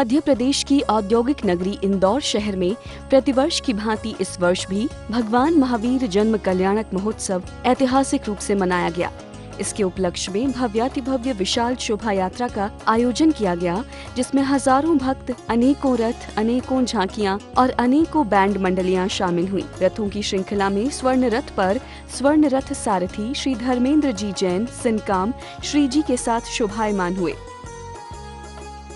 मध्य प्रदेश की औद्योगिक नगरी इंदौर शहर में प्रतिवर्ष की भांति इस वर्ष भी भगवान महावीर जन्म कल्याणक महोत्सव ऐतिहासिक रूप से मनाया गया। इसके उपलक्ष्य में भव्यातिभव्य विशाल शोभा यात्रा का आयोजन किया गया, जिसमें हजारों भक्त, अनेकों रथ, अनेकों झांकियां और अनेकों बैंड मंडलियां शामिल हुई। रथों की श्रृंखला में स्वर्ण रथ पर स्वर्ण रथ सारथी श्री धर्मेंद्र जी जैन सिनकाम श्री जी के साथ शोभायमान हुए।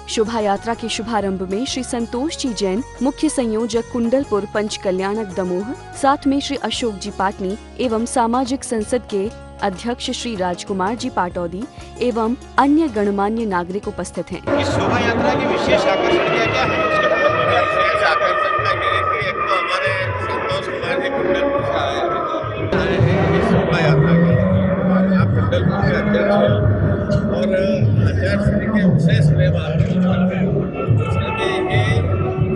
शोभा यात्रा के शुभारंभ में श्री संतोष जी जैन, मुख्य संयोजक कुंडलपुर पंच कल्याणक दमोह, साथ में श्री अशोक जी पाटनी एवं सामाजिक संसद के अध्यक्ष श्री राजकुमार जी पाटौदी एवं अन्य गणमान्य नागरिक उपस्थित हैं। इस शोभा यात्रा की विशेष आकर्षण क्या है? उसके विशेष आकर्षण का ये है कि एक तो हमारे संतोष कुमार जी कुंडलपुर से आए हैं इस शोभा यात्रा के, आप कुंडलपुर के अध्यक्ष हैं और आचार्य श्री के विशेष प्रेम आप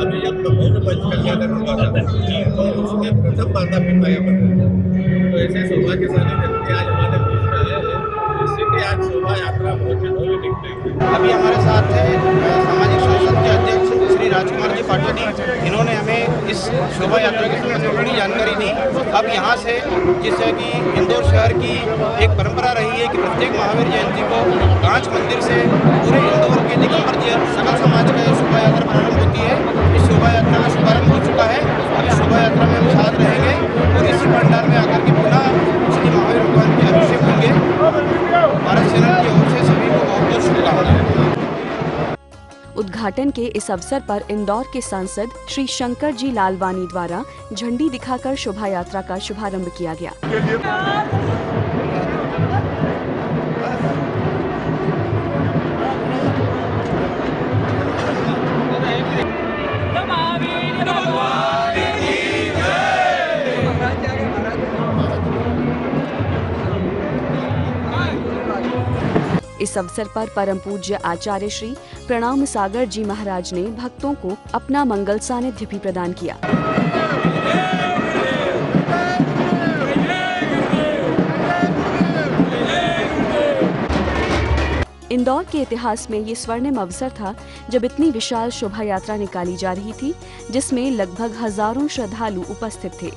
अभी जब दमोह पंच कल्याणक हुआ था तो उसके प्रथम माता पिता यहाँ पर, तो ऐसे सौभाग्य सारे व्यक्ति आज हमारे बीच में आए हैं, इसीलिए आज शोभा यात्रा बहुत जनों निकली। अभी हमारे साथ है सामाजिक संसद के अध्यक्ष श्री राजकुमार जी पाटौदी, इन्होंने हमें इस शोभा यात्रा के संबंध में बड़ी जानकारी दी। अब यहाँ से जिससे कि इंदौर शहर की एक परंपरा रही है कि प्रत्येक महावीर जयंती को कांच मंदिर से पूरे इंदौर के दिगंबर जी सकल समाज का शोभा यात्रा प्रारंभ होती है। इस शोभा यात्रा का शुभारंभ हो चुका है। अब इस शोभा यात्रा में हम साथ रहेंगे और इसी पंडाल में आकर के पुनः श्री महावीर भगवान के अभिषेक होंगे। भारत सेना की ओर से सभी को बहुत बहुत शुभकामनाएं। उद्घाटन के इस अवसर पर इंदौर के सांसद श्री शंकर जी लालवानी द्वारा झंडी दिखाकर शोभा यात्रा का शुभारंभ किया गया। इस अवसर पर परम पूज्य आचार्य श्री प्रणाम सागर जी महाराज ने भक्तों को अपना मंगल सानिध्य भी प्रदान किया। इंदौर के इतिहास में ये स्वर्णिम अवसर था जब इतनी विशाल शोभा यात्रा निकाली जा रही थी, जिसमें लगभग हजारों श्रद्धालु उपस्थित थे।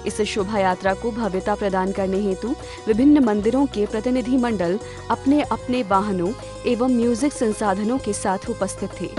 इस शोभा यात्रा को भव्यता प्रदान करने हेतु विभिन्न मंदिरों के प्रतिनिधि मंडल अपने अपने वाहनों एवं म्यूजिक संसाधनों के साथ उपस्थित थे।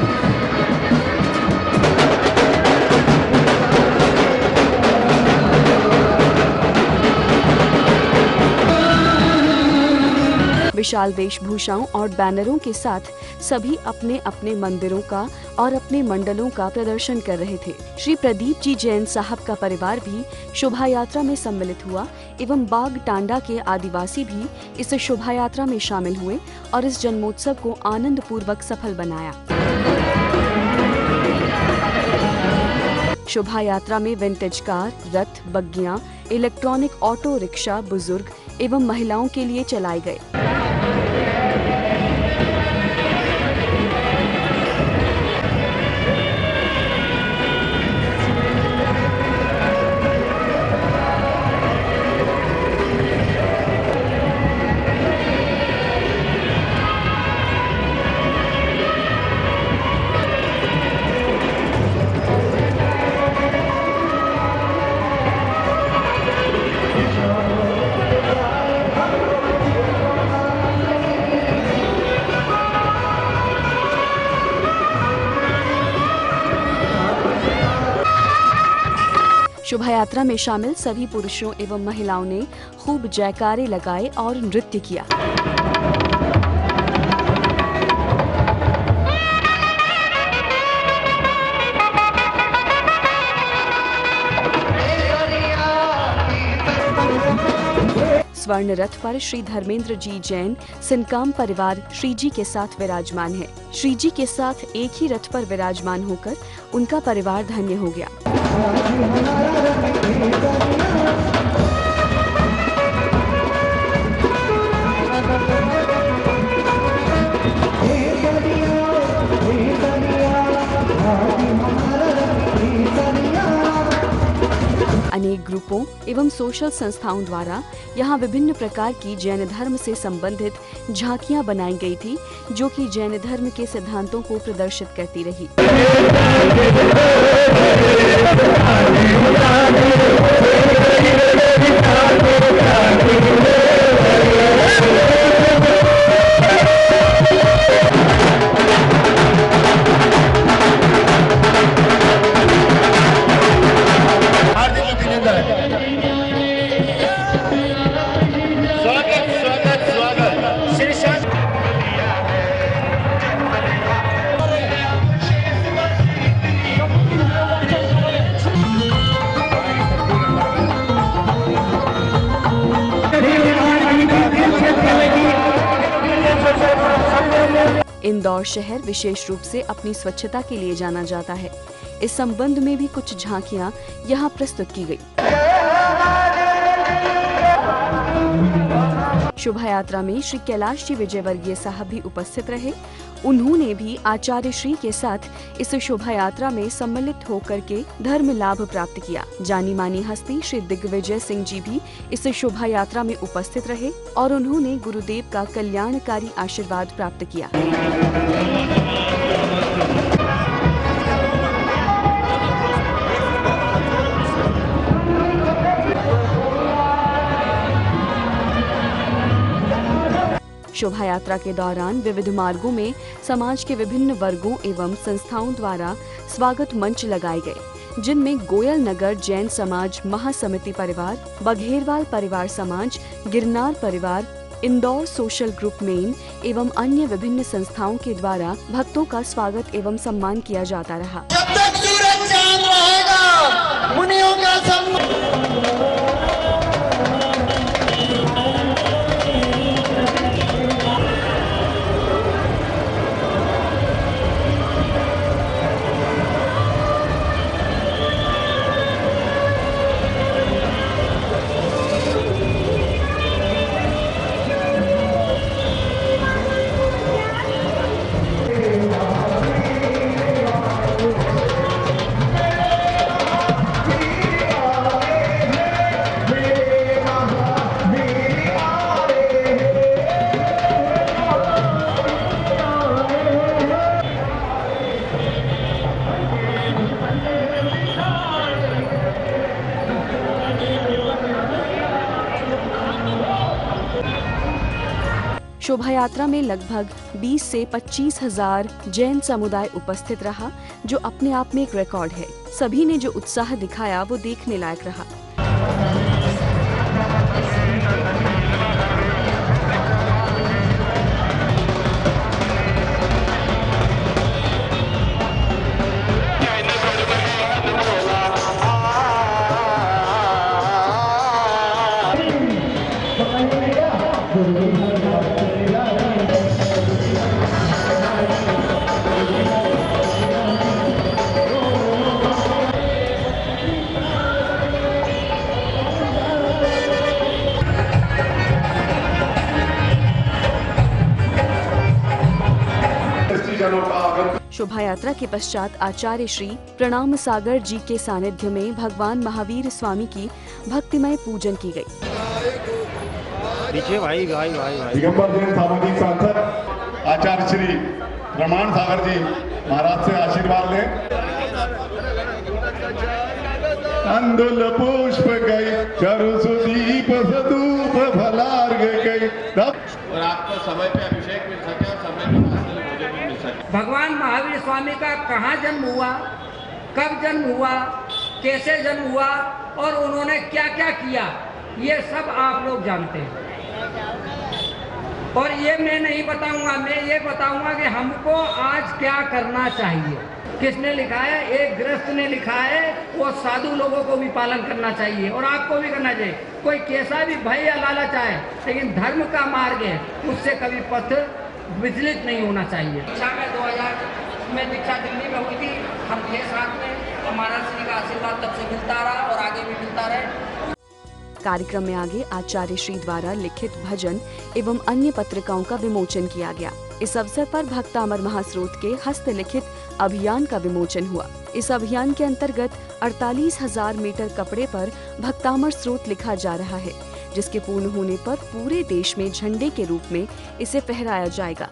विशाल वेशभूषाओं और बैनरों के साथ सभी अपने अपने मंदिरों का और अपने मंडलों का प्रदर्शन कर रहे थे। श्री प्रदीप जी जैन साहब का परिवार भी शोभा यात्रा में सम्मिलित हुआ एवं बाग टांडा के आदिवासी भी इस शोभा यात्रा में शामिल हुए और इस जन्मोत्सव को आनंद पूर्वक सफल बनाया। शोभा यात्रा में विंटेज कार, रथ, बग्गियां, इलेक्ट्रॉनिक ऑटो रिक्शा बुजुर्ग एवं महिलाओं के लिए चलाए गए। शोभा यात्रा में शामिल सभी पुरुषों एवं महिलाओं ने खूब जयकारे लगाए और नृत्य किया। स्वर्ण रथ पर श्री धर्मेंद्र जी जैन सिनकाम परिवार श्री जी के साथ विराजमान है। श्री जी के साथ एक ही रथ पर विराजमान होकर उनका परिवार धन्य हो गया। अनेक ग्रुपों एवं सोशल संस्थाओं द्वारा यहाँ विभिन्न प्रकार की जैन धर्म से संबंधित झांकियाँ बनाई गई थी, जो कि जैन धर्म के सिद्धांतों को प्रदर्शित करती रही। इंदौर शहर विशेष रूप से अपनी स्वच्छता के लिए जाना जाता है। इस संबंध में भी कुछ झांकियां यहाँ प्रस्तुत की गई। शोभा यात्रा में श्री कैलाश जी विजयवर्गीय साहब भी उपस्थित रहे। उन्होंने भी आचार्य श्री के साथ इस शोभा यात्रा में सम्मिलित होकर के धर्म लाभ प्राप्त किया। जानी मानी हस्ती श्री दिग्विजय सिंह जी भी इस शोभा यात्रा में उपस्थित रहे और उन्होंने गुरुदेव का कल्याणकारी आशीर्वाद प्राप्त किया। शोभा यात्रा के दौरान विविध मार्गों में समाज के विभिन्न वर्गों एवं संस्थाओं द्वारा स्वागत मंच लगाए गए, जिनमें गोयल नगर जैन समाज महासमिति परिवार, बघेरवाल परिवार समाज, गिरनार परिवार, इंदौर सोशल ग्रुप मेन एवं अन्य विभिन्न संस्थाओं के द्वारा भक्तों का स्वागत एवं सम्मान किया जाता रहा। जब तक सूरज चांद रहेगा, मुनियों का शोभा यात्रा में लगभग 20 से 25 हजार जैन समुदाय उपस्थित रहा, जो अपने आप में एक रिकॉर्ड है। सभी ने जो उत्साह दिखाया वो देखने लायक रहा। शोभा यात्रा के पश्चात आचार्य श्री प्रणाम सागर जी के सानिध्य में भगवान महावीर स्वामी की भक्तिमय पूजन की गई। दिगंबर जैन सामाजिक सांसद आचार्य श्री प्रणाम सागर जी महाराज से आशीर्वाद लें। अंधुल पुष्प गई चरु सुदीप सदूप भलार्घ गई। और आपको समय पे अभिषेक मिल सके और समय पे भोजन भी मिल सके। भगवान महावीर स्वामी का कहाँ जन्म हुआ, कब जन्म हुआ, कैसे जन्म हुआ और उन्होंने क्या क्या किया, ये सब आप लोग जानते हैं। और ये मैं नहीं बताऊंगा, मैं ये बताऊंगा कि हमको आज क्या करना चाहिए। किसने लिखा है? एक गृहस्थ ने लिखा है, वो साधु लोगों को भी पालन करना चाहिए और आपको भी करना चाहिए। कोई कैसा भी भय या लालच आए, लेकिन धर्म का मार्ग है, उससे कभी पथ विचलित नहीं होना चाहिए। दीक्षा में 2000 में दीक्षा दिल्ली में हुई थी, हम थे साथ में, हमारा श्री का आशीर्वाद तब से मिलता रहा और आगे भी मिलता रहे। कार्यक्रम में आगे आचार्य श्री द्वारा लिखित भजन एवं अन्य पत्रिकाओं का विमोचन किया गया। इस अवसर पर भक्त अमर महास्रोत के हस्तलिखित अभियान का विमोचन हुआ। इस अभियान के अंतर्गत 48,000 मीटर कपड़े पर भक्तामर स्रोत लिखा जा रहा है, जिसके पूर्ण होने पर पूरे देश में झंडे के रूप में इसे फहराया जाएगा।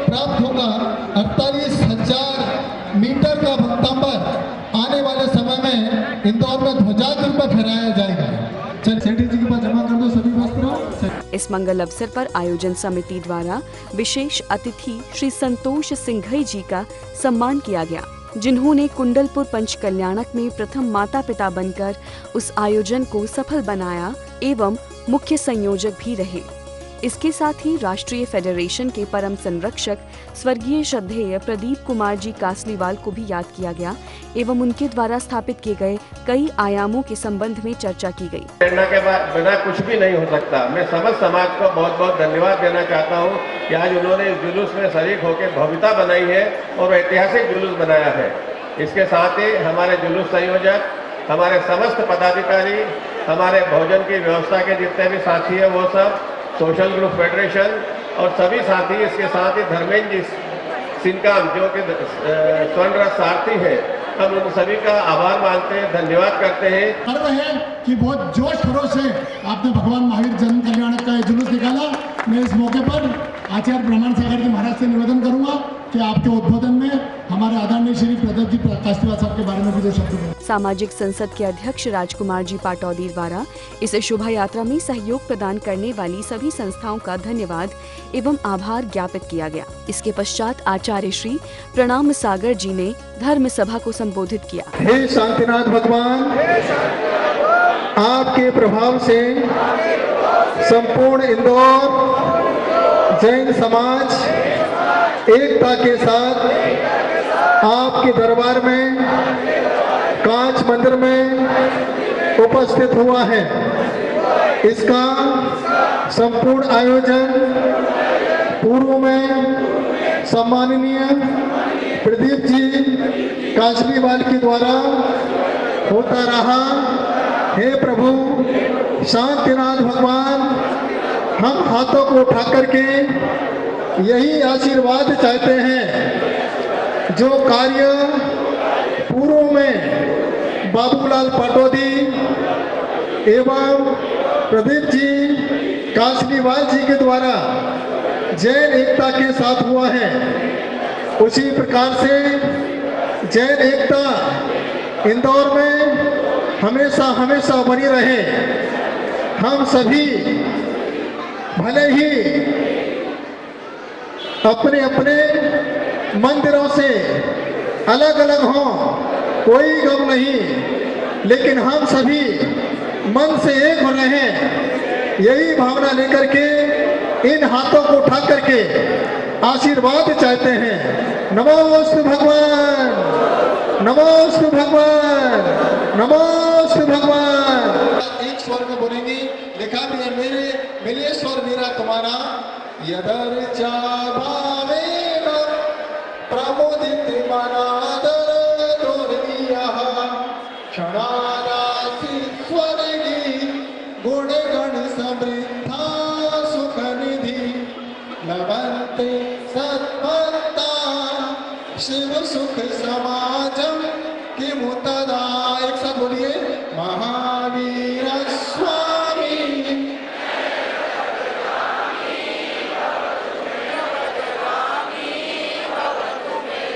प्राप्त होगा 48,000 मीटर का भक्तांबर आने वाले समय में इंदौर में ध्वजाग्र पर फहराया जाएगा। सेठी जी के पास जमा कर दो सभी वस्त्र। इस मंगल अवसर पर आयोजन समिति द्वारा विशेष अतिथि श्री संतोष सिंघई जी का सम्मान किया गया, जिन्होंने कुंडलपुर पंचकल्याणक में प्रथम माता पिता बनकर उस आयोजन को सफल बनाया एवं मुख्य संयोजक भी रहे। इसके साथ ही राष्ट्रीय फेडरेशन के परम संरक्षक स्वर्गीय श्रद्धेय प्रदीप कुमार जी कासलीवाल को भी याद किया गया एवं उनके द्वारा स्थापित किए गए कई आयामों के संबंध में चर्चा की गई। प्रेरणा के बिना कुछ भी नहीं हो सकता। मैं समस्त समाज को बहुत बहुत धन्यवाद देना चाहता हूँ कि आज उन्होंने इस जुलूस में शरीक होकर भव्यता बनाई है और ऐतिहासिक जुलूस बनाया है। इसके साथ ही हमारे जुलूस संयोजक, हमारे समस्त पदाधिकारी, हमारे भोजन की व्यवस्था के जितने भी साथी है वो सब, सोशल ग्रुप फेडरेशन और सभी साथी, इसके साथ ही धर्मेंद्र जी सिंकाम जो कि स्वर्ण रथ सारथी है, हम उन सभी का आभार मानते हैं, धन्यवाद करते हैं। गर्व है कि बहुत जोश खरोश से आपने भगवान महावीर जन कल्याण का जुलूस निकाला। मैं इस मौके पर आचार्य प्रमाण सागर जी महाराज से निवेदन करूंगा कि आपके उद्बोधन में हमारे आदरणीय श्री प्रदीप जी कासलीवाल साहब के बारे में भी दो शब्द बोलें। सामाजिक संसद के अध्यक्ष राजकुमार जी पाटौदी द्वारा इस शोभा यात्रा में सहयोग प्रदान करने वाली सभी संस्थाओं का धन्यवाद एवं आभार ज्ञापित किया गया। इसके पश्चात आचार्य श्री प्रणाम सागर जी ने धर्म सभा को संबोधित किया। हे शांतिनाथ भगवान, आपके प्रभाव से संपूर्ण इंदौर जैन समाज एकता के साथ आपके दरबार में कांच मंदिर में उपस्थित हुआ है। इसका संपूर्ण आयोजन पूर्व में सम्माननीय प्रदीप जी कासलीवाल के द्वारा होता रहा। हे प्रभु शांतिनाथ भगवान, हम हाथों को उठा करके यही आशीर्वाद चाहते हैं जो कार्य पूर्व में बाबूलाल पाटौदी एवं प्रदीप जी कासलीवाल जी के द्वारा जैन एकता के साथ हुआ है, उसी प्रकार से जैन एकता इंदौर में हमेशा हमेशा बनी रहे। हम सभी भले ही अपने अपने मंदिरों से अलग अलग हों, कोई गम नहीं, लेकिन हम सभी मन से एक हो रहे हैं। यही भावना लेकर के इन हाथों को उठा करके आशीर्वाद चाहते हैं। नमोस्तु भगवान, नमोस्तु भगवान, नमोस्तु भगवान। एक स्वर में बोलेंगे, लिखा भी है मेरे मिले स्वर मेरा तुम्हारा यदर्चा भावेन प्रमोदित मनादर दोर्नियः क्षणानासि स्वर्गी गुण गण समृद्धा सुख निधि लभन्ते सत्पत्ता शिव सुख समाजम किमुतदा। एक साथ बोलिए, महावीर स्वामी।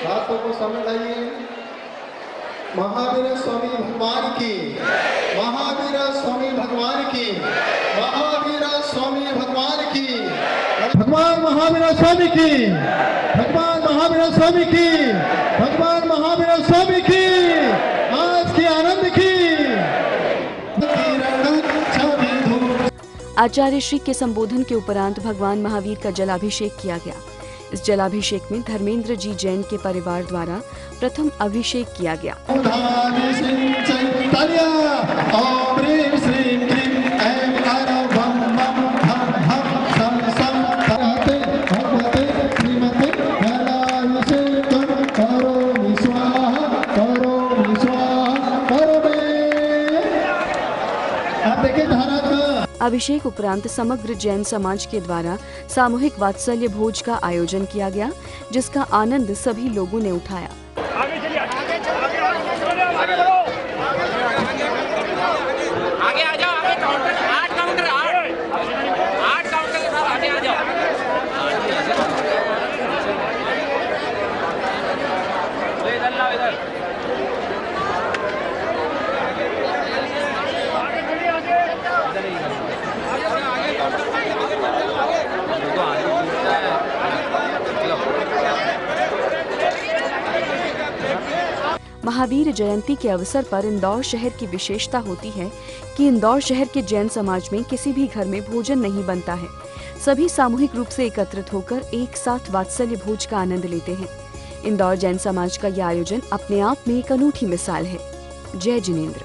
हाथों को समझ आइए। महावीर स्वामी भगवान की, महावीर स्वामी भगवान की, महावीर स्वामी भगवान की, भगवान महावीर स्वामी की, भगवान महावीर स्वामी की, भगवान महावीर स्वामी की, आज की आनंद की। आचार्य श्री के संबोधन के उपरांत भगवान महावीर का जलाभिषेक किया गया। इस जलाभिषेक में धर्मेंद्र जी जैन के परिवार द्वारा प्रथम अभिषेक किया गया। आप देखिए अभिषेक उपरांत समग्र जैन समाज के द्वारा सामूहिक वात्सल्य भोज का आयोजन किया गया, जिसका आनंद सभी लोगों ने उठाया। आगे आ जाओ, आगे काउंटर 8 काउंटर 8 काउंटर के साथ आगे आ जाओ। इधर लाओ, इधर महावीर जयंती के अवसर पर इंदौर शहर की विशेषता होती है कि इंदौर शहर के जैन समाज में किसी भी घर में भोजन नहीं बनता है। सभी सामूहिक रूप से एकत्रित होकर एक साथ वात्सल्य भोज का आनंद लेते हैं। इंदौर जैन समाज का यह आयोजन अपने आप में एक अनूठी मिसाल है। जय जिनेंद्र।